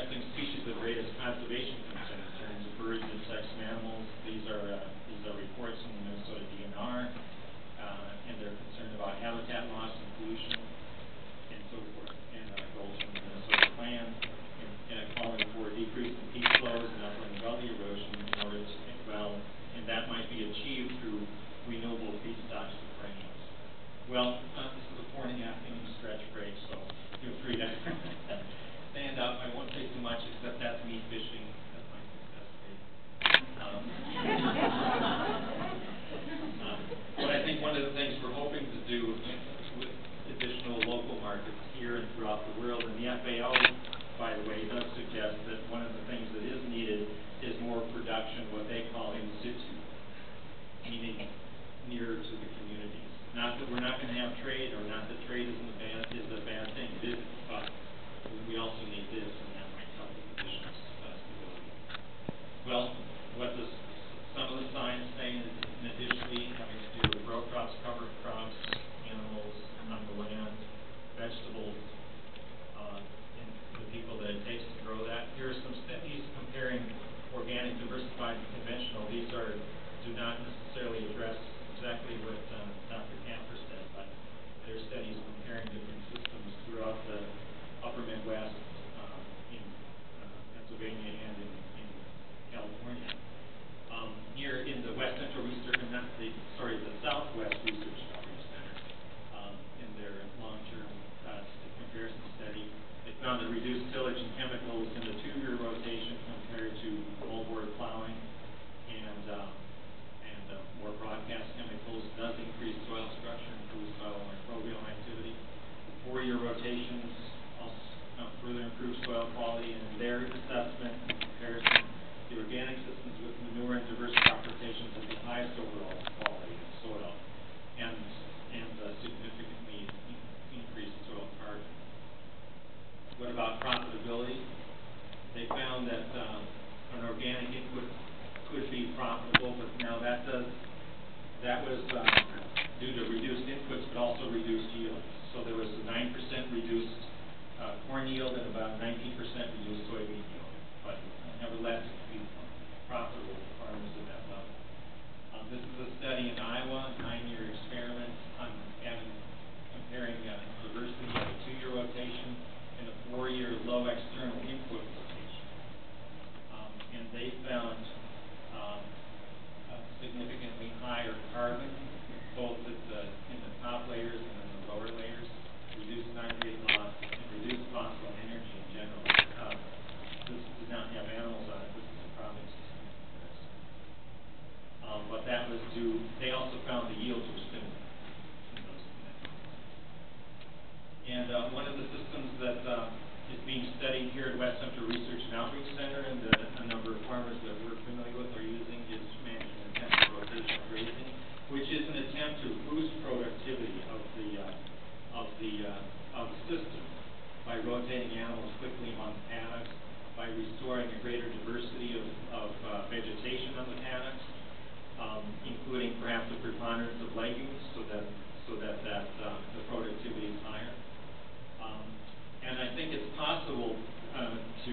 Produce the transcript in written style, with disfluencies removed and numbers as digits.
addressing species of greatest conservation concern in terms of birds, insects, mammals. These are reports from the Minnesota DNR, and they're concerned about habitat loss and pollution and so forth, and goals from the Minnesota Plan, and calling for a decrease in peak flows and upland gully erosion in order to, and that might be achieved through renewable feedstocks for perennials. Well, this is a 4.5-inning stretch break, so feel free to stand up. I won't say too much, except that's me fishing. That's my success rate. But I think one of the things we're hoping to do with additional local markets here and throughout the world, and the FAO, by the way, does suggest that one of the things that is needed is more production, what they call in situ, meaning nearer to the communities. Not that we're not going to have trade, or not that trade is a bad thing. It is, but we also need this, and that might help with additional stability. Well, what does some of the science say? And additionally, having to do with row crops, cover crops, animals on the land, vegetables, and the people that it takes to grow that. Here are some studies comparing organic, diversified, and conventional. These do not necessarily address exactly what Dr. Camper said, but they're studies comparing different systems throughout the upper Midwest, in Pennsylvania, and in California. Here in the West Central Research, the Southwest Research Outreach Center, in their long-term comparison study, they found that reduced tillage and chemicals in the 2-year rotation compared to moldboard plowing and more broadcast chemicals does increase soil structure, improve soil microbial activity. 4-year rotations also further improve soil quality, and in their assessment and comparison, the organic systems with manure and diverse crop rotations have the highest overall quality of soil and significantly increased soil carbon. What about profitability? They found that an organic input could be profitable, but now that was due to reduced inputs, but also reduced yields. So there was a 9% reduced corn yield and about 19% reduced soybean yield, but nevertheless, it could be profitable for farmers at that level. This is a study in Iowa, a 9-year experiment on comparing diversity of a 2-year rotation and a 4-year low external input rotation. And they found significantly higher carbon, both in the top layers and in the lower layers, reduced nitrate loss, and reduced fossil energy in general. This does not have animals on it. This is a cropping system comparison. But that was due. They also found the yields were similar in those studies. And one of the systems that is being studied here at West Central Research and Outreach Center, and a number of farmers that we're familiar with are using, is management intensive rotational grazing, which is an attempt to boost productivity of the system by rotating animals quickly among paddocks, by restoring a greater diversity of vegetation on the paddocks, including perhaps a preponderance of legumes, so that the productivity is higher. And I think it's possible to